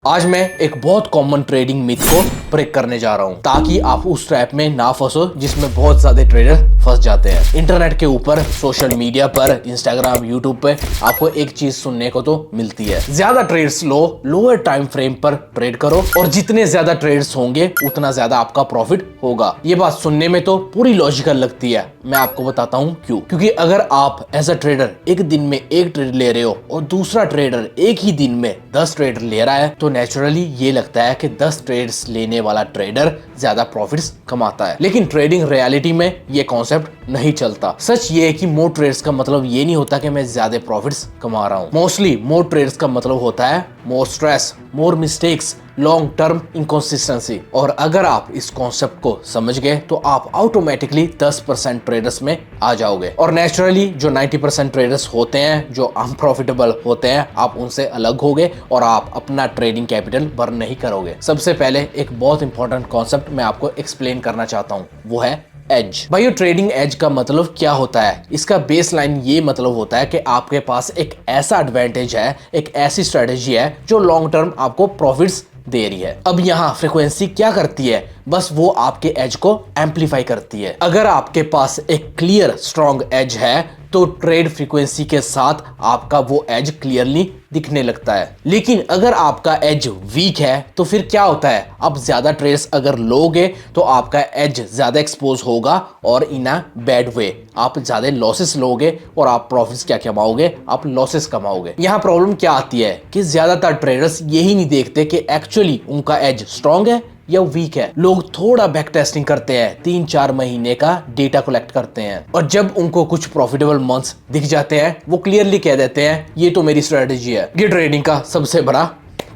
आज मैं एक बहुत कॉमन ट्रेडिंग मिथ को ब्रेक करने जा रहा हूं ताकि आप उस ट्रैप में ना फंसो जिसमें बहुत ज्यादा ट्रेडर फंस जाते हैं। इंटरनेट के ऊपर, सोशल मीडिया पर, इंस्टाग्राम, यूट्यूब पे आपको एक चीज सुनने को तो मिलती है, ज्यादा ट्रेड्स लो, लोअर टाइम फ्रेम पर ट्रेड करो और जितने ज्यादा ट्रेड्स होंगे उतना ज्यादा आपका प्रॉफिट होगा। ये बात सुनने में तो पूरी लॉजिकल लगती है, मैं आपको बताता हूँ क्यों। क्योंकि अगर आप एज अ ट्रेडर एक दिन में एक ट्रेड ले रहे हो और दूसरा ट्रेडर एक ही दिन में 10 ट्रेड ले रहा है तो नेचुरली ये लगता है कि 10 ट्रेड्स लेने वाला ट्रेडर ज्यादा प्रॉफिट्स कमाता है। लेकिन ट्रेडिंग रियलिटी में ये कॉन्सेप्ट नहीं चलता। सच ये है कि मोर ट्रेड्स का मतलब ये नहीं होता कि मैं ज्यादा प्रॉफिट्स कमा रहा हूँ। मोस्टली मोर ट्रेड्स का मतलब होता है मोर स्ट्रेस, मोर मिस्टेक्स, लॉन्ग टर्म इनकंसिस्टेंसी। और अगर आप इस कॉन्सेप्ट को समझ गए तो आप ऑटोमेटिकली 10% ट्रेडर्स में आ जाओगे और नेचुरली जो 90% ट्रेडर्स होते हैं जो अनप्रॉफिटेबल होते हैं आप उनसे अलग होगे और आप अपना ट्रेडिंग कैपिटल बर्न नहीं करोगे। सबसे पहले एक बहुत इंपॉर्टेंट कॉन्सेप्ट मैं आपको एक्सप्लेन करना चाहता हूँ, वो है एज। भाई ट्रेडिंग एज का मतलब क्या होता है? इसका बेस लाइन ये मतलब होता है कि आपके पास एक ऐसा एडवांटेज है, एक ऐसी स्ट्रेटेजी है जो लॉन्ग टर्म आपको प्रॉफिट्स दे रही है। अब यहाँ फ्रीक्वेंसी क्या करती है? बस वो आपके एज को एम्पलीफाई करती है। अगर आपके पास एक क्लियर स्ट्रॉन्ग एज है तो ट्रेड फ्रीक्वेंसी के साथ आपका वो एज क्लियरली दिखने लगता है। लेकिन अगर आपका एज वीक है तो फिर क्या होता है? आप ज्यादा ट्रेड्स अगर लोगे तो आपका एज ज्यादा एक्सपोज होगा और इन अ बैड वे आप ज्यादा लॉसेस लोगे और आप प्रॉफिट्स क्या कमाओगे? आप लॉसेस कमाओगे। यहाँ प्रॉब्लम क्या आती है कि ज्यादातर ट्रेडर्स यही नहीं देखते कि एक्चुअली उनका एज स्ट्रॉन्ग है या वीक है। लोग थोड़ा बैक टेस्टिंग करते हैं, 3-4 महीने का डेटा कलेक्ट करते हैं और जब उनको कुछ प्रॉफिटेबल मंथ्स दिख जाते हैं वो क्लियरली कह देते हैं ये तो मेरी स्ट्रेटेजी है। ये ट्रेडिंग का सबसे बड़ा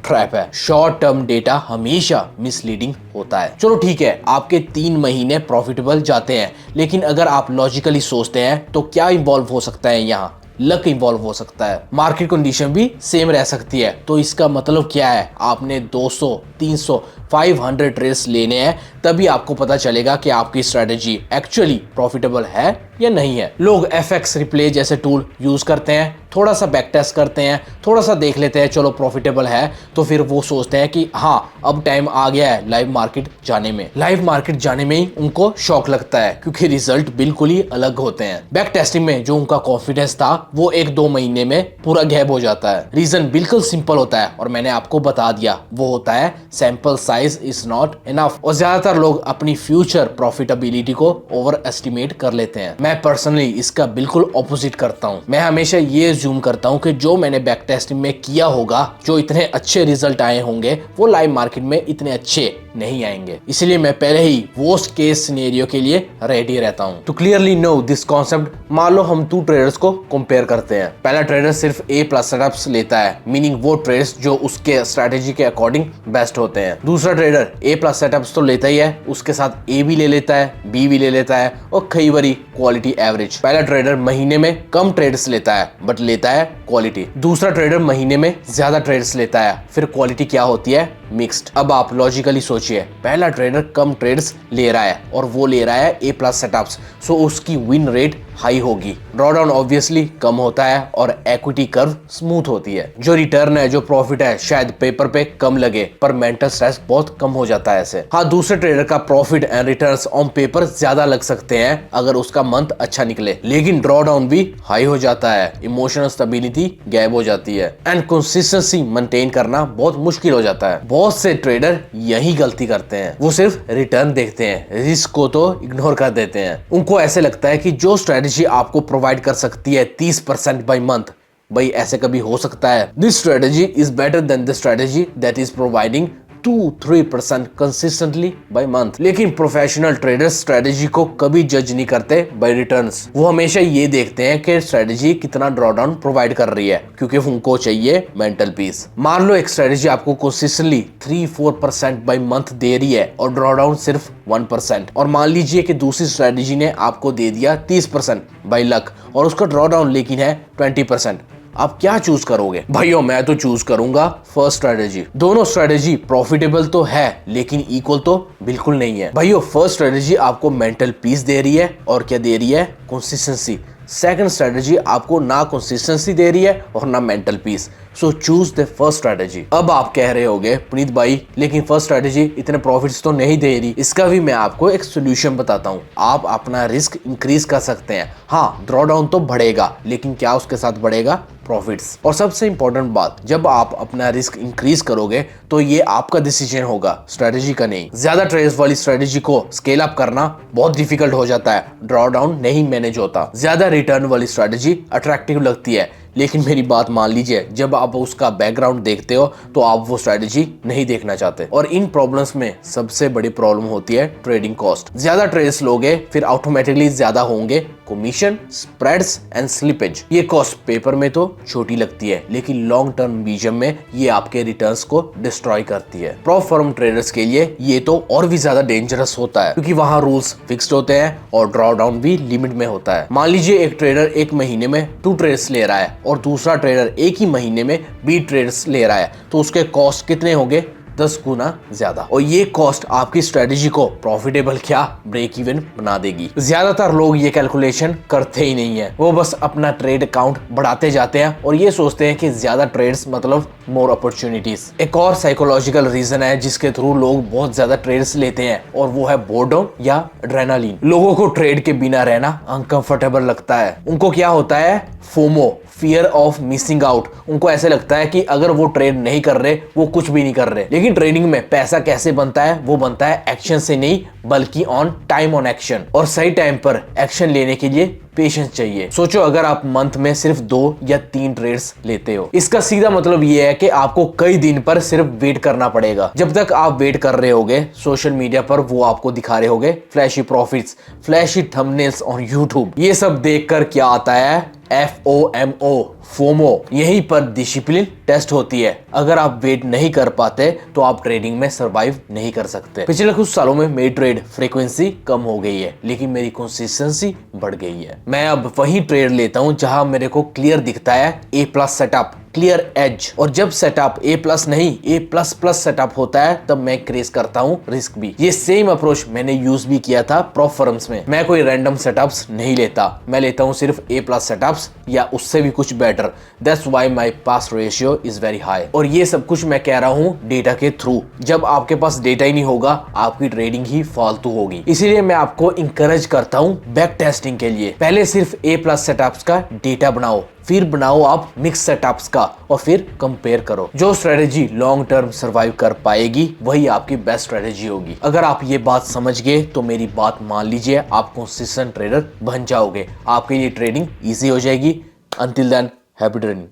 ट्रैप है। शॉर्ट टर्म डेटा हमेशा मिसलीडिंग होता है। चलो ठीक है, आपके 3 महीने प्रॉफिटेबल जाते हैं, लेकिन अगर आप लॉजिकली सोचते हैं तो क्या इन्वॉल्व हो सकता है? यहाँ लक इन्वॉल्व हो सकता है, मार्केट कंडीशन भी सेम रह सकती है। तो इसका मतलब क्या है? आपने 200, 300, 500 ट्रेड्स लेने हैं तभी आपको पता चलेगा कि आपकी स्ट्रेटेजी एक्चुअली प्रॉफिटेबल है या नहीं है। लोग FX रिप्ले जैसे टूल यूज करते हैं, थोड़ा सा बैक टेस्ट करते हैं, थोड़ा सा देख लेते हैं चलो प्रॉफिटेबल है तो फिर वो सोचते हैं कि हाँ अब टाइम आ गया है लाइव मार्केट जाने में। लाइव मार्केट जाने में ही उनको शॉक लगता है क्योंकि रिजल्ट बिल्कुल ही अलग होते हैं। बैक टेस्टिंग में जो उनका कॉन्फिडेंस था वो 1-2 महीने में पूरा गैप हो जाता है। रीजन बिल्कुल सिंपल होता है और मैंने आपको बता दिया, वो होता है sample size is not enough. और ज्यादातर लोग अपनी फ्यूचर प्रॉफिटेबिलिटी को ओवर एस्टिमेट कर लेते हैं। मैं पर्सनली इसका बिल्कुल ऑपोजिट करता हूं। मैं हमेशा ये ज्यूम करता हूं कि जो मैंने बैक टेस्टिंग में किया होगा, जो इतने अच्छे रिजल्ट आए होंगे वो लाइव मार्केट में इतने अच्छे नहीं आएंगे। इसलिए मैं पहले ही वर्स्ट केस सिनेरियो के लिए रेडी रहता हूं। To clearly know this concept, मान लो हम 2 ट्रेडर्स को कंपेयर करते हैं। पहला ट्रेडर सिर्फ A+ सेटअप्स लेता है, मीनिंग वो ट्रेड्स जो उसके स्ट्रेटेजी के अकॉर्डिंग बेस्ट होते हैं। दूसरा ट्रेडर A+ सेटअप्स तो लेता ही है, उसके साथ A भी ले लेता है, B भी ले लेता है और कई बारी क्वालिटी एवरेज। पहला ट्रेडर महीने में कम ट्रेड्स लेता है बट लेता है क्वालिटी। दूसरा ट्रेडर महीने में ज्यादा ट्रेड्स लेता है, फिर क्वालिटी क्या होती है? मिक्स्ड। अब आप लॉजिकली सोचिए, पहला ट्रेडर कम ट्रेड्स ले रहा है और वो ले रहा है A+ सेटअप्स, सो उसकी विन रेट हाई होगी, ड्रॉडाउन ऑब्वियसली कम होता है और इक्विटी कर्व स्मूथ होती है। जो रिटर्न है, जो प्रॉफिट है, शायद पेपर पे कम लगे पर मेंटल स्ट्रेस बहुत कम हो जाता है ऐसे। हाँ, दूसरे ट्रेडर का profit and returns on paper ज्यादा लग सकते हैं अगर उसका मंथ अच्छा निकले, लेकिन ड्रॉडाउन भी हाई हो जाता है, इमोशनल स्टेबिलिटी गैप हो जाती है एंड कंसिस्टेंसी मेंटेन करना बहुत मुश्किल हो जाता है। बहुत से ट्रेडर यही गलती करते हैं, वो सिर्फ रिटर्न देखते हैं, रिस्क को तो इग्नोर कर देते हैं। उनको ऐसे लगता है कि जो स्ट्रेटेजी आपको प्रोवाइड कर सकती है 30% बाय मंथ, भाई ऐसे कभी हो सकता है? This strategy is better than the strategy that is providing 2-3% consistently by month. लेकिन प्रोफेशनल ट्रेडर्स स्ट्रेटेजी को कभी जज नहीं करते बाय रिटर्न्स। वो हमेशा ये देखते हैं कि स्ट्रेटेजी कितना ड्रॉडाउन प्रोवाइड कर रही है, क्योंकि उनको चाहिए मेंटल पीस। मान लो एक स्ट्रेटेजी आपको कंसिस्टेंटली 3-4% बाय मंथ दे रही है और ड्रॉडाउन सिर्फ 1%, और मान लीजिए कि दूसरी स्ट्रेटेजी ने आपको दे दिया 30% बाय लक और उसका ड्रॉडाउन लेकिन है 20%। आप क्या चूज करोगे? भाइयों मैं तो चूज करूंगा फर्स्ट स्ट्रेटेजी। दोनों स्ट्रेटेजी प्रॉफिटेबल तो है लेकिन इक्वल तो बिल्कुल नहीं है। भाइयों फर्स्ट स्ट्रेटेजी आपको मेंटल पीस दे रही है और क्या दे रही है? कंसिस्टेंसी। सेकंड स्ट्रेटेजी आपको ना कंसिस्टेंसी दे रही है और ना mental peace. So choose the first strategy. अब आप कह रहे होगे पुनीत भाई लेकिन फर्स्ट स्ट्रेटेजी इतने प्रॉफिट्स तो नहीं दे रही, इसका भी मैं आपको एक सोल्यूशन बताता हूँ। आप अपना रिस्क इंक्रीज कर सकते हैं। हाँ, ड्रॉ डाउन तो बढ़ेगा लेकिन क्या उसके साथ बढ़ेगा? प्रॉफिट्स। और सबसे इंपॉर्टेंट बात, जब आप अपना रिस्क इंक्रीज करोगे तो ये आपका डिसीजन होगा, स्ट्रेटेजी का नहीं। ज्यादा ट्रेड्स वाली स्ट्रेटेजी को स्केल अप करना बहुत डिफिकल्ट हो जाता है, ड्रॉ डाउन नहीं मैनेज होता। ज्यादा रिटर्न वाली स्ट्रेटेजी अट्रैक्टिव लगती है, लेकिन मेरी बात मान लीजिए, जब आप उसका बैकग्राउंड देखते हो तो आप वो स्ट्रेटेजी नहीं देखना चाहते। और इन प्रॉब्लम्स में सबसे बड़ी प्रॉब्लम होती है ट्रेडिंग कॉस्ट। ज्यादा ट्रेड्स लोगे फिर ऑटोमेटिकली ज्यादा होंगे कमीशन, स्प्रेड्स एंड स्लिपेज। ये कॉस्ट पेपर में तो छोटी लगती है लेकिन लॉन्ग टर्म विजन में ये आपके रिटर्न्स को डिस्ट्रॉय करती है। प्रॉप फर्म ट्रेडर्स के लिए ये तो और भी ज्यादा डेंजरस होता है क्योंकि वहां रूल्स फिक्स्ड होते हैं और ड्रॉ डाउन भी लिमिट में होता है। मान लीजिए एक ट्रेडर एक महीने में 2 ट्रेड्स ले रहा है और दूसरा ट्रेडर एक ही महीने में 20 ट्रेड्स ले रहा है, तो उसके कॉस्ट कितने होंगे? 10 गुना ज्यादा। और ये कॉस्ट आपकी स्ट्रेटेजी को प्रॉफिटेबल क्या ब्रेक इवन बना देगी। ज्यादातर लोग ये कैलकुलेशन करते ही नहीं है, वो बस अपना ट्रेड अकाउंट बढ़ाते जाते हैं और ये सोचते हैं कि ज्यादा ट्रेड्स मतलब मोर अपॉर्चुनिटीज। एक और साइकोलॉजिकल रीजन है जिसके थ्रू लोग बहुत ज्यादा ट्रेड्स लेते हैं और वो है बोर्डम या एड्रेनालिन। लोगों को ट्रेड के बिना रहना अनकंफर्टेबल लगता है। उनको क्या होता है? FOMO, fear of missing out. उनको ऐसे लगता है कि अगर वो ट्रेड नहीं कर रहे वो कुछ भी नहीं कर रहे। लेकिन ट्रेडिंग में पैसा कैसे बनता है? वो बनता है एक्शन से नहीं बल्कि ऑन टाइम ऑन एक्शन। और सही टाइम पर एक्शन लेने के लिए पेशेंस चाहिए। सोचो अगर आप मंथ में सिर्फ 2 या 3 ट्रेड्स लेते हो, इसका सीधा मतलब ये है कि आपको कई दिन पर सिर्फ वेट करना पड़ेगा। जब तक आप वेट कर रहे होगे सोशल मीडिया पर वो आपको दिखा रहे होगे flashy profits, flashy thumbnails on YouTube. ये सब देखकर क्या आता है? FOMO, FOMO. यहीं पर डिसिप्लिन टेस्ट होती है। अगर आप वेट नहीं कर पाते तो आप ट्रेडिंग में सरवाइव नहीं कर सकते। पिछले कुछ सालों में मेरी ट्रेड फ्रीक्वेंसी कम हो गई है लेकिन मेरी कंसिस्टेंसी बढ़ गई है। मैं अब वही ट्रेड लेता हूं जहां मेरे को क्लियर दिखता है A+ सेटअप, क्लियर एज। और जब सेटअप A+ नहीं A++ सेटअप होता है तब मैं क्रेज करता हूँ रिस्क भी। ये सेम अप्रोच मैंने यूज भी किया था प्रॉप फर्म्स में। मैं कोई रैंडम सेटअप्स नहीं लेता, मैं लेता हूँ सिर्फ A+ सेटअप्स या उससे भी कुछ better. That's why my pass ratio is very high. और ये सब कुछ मैं कह रहा हूँ डेटा के थ्रू। जब आपके पास डेटा ही नहीं होगा आपकी ट्रेडिंग ही फालतू होगी। इसीलिए मैं आपको इंकरेज करता हूँ बैक टेस्टिंग के लिए। पहले सिर्फ A+ सेटअप्स का डेटा बनाओ, फिर बनाओ आप मिक्स सेटअप्स का और फिर कंपेयर करो। जो स्ट्रेटेजी लॉन्ग टर्म सरवाइव कर पाएगी वही आपकी बेस्ट स्ट्रेटेजी होगी। अगर आप ये बात समझ गए तो मेरी बात मान लीजिए, आप कंसिस्टेंट ट्रेडर बन जाओगे। आपके लिए ट्रेडिंग इजी हो जाएगी। Until then, happy trading.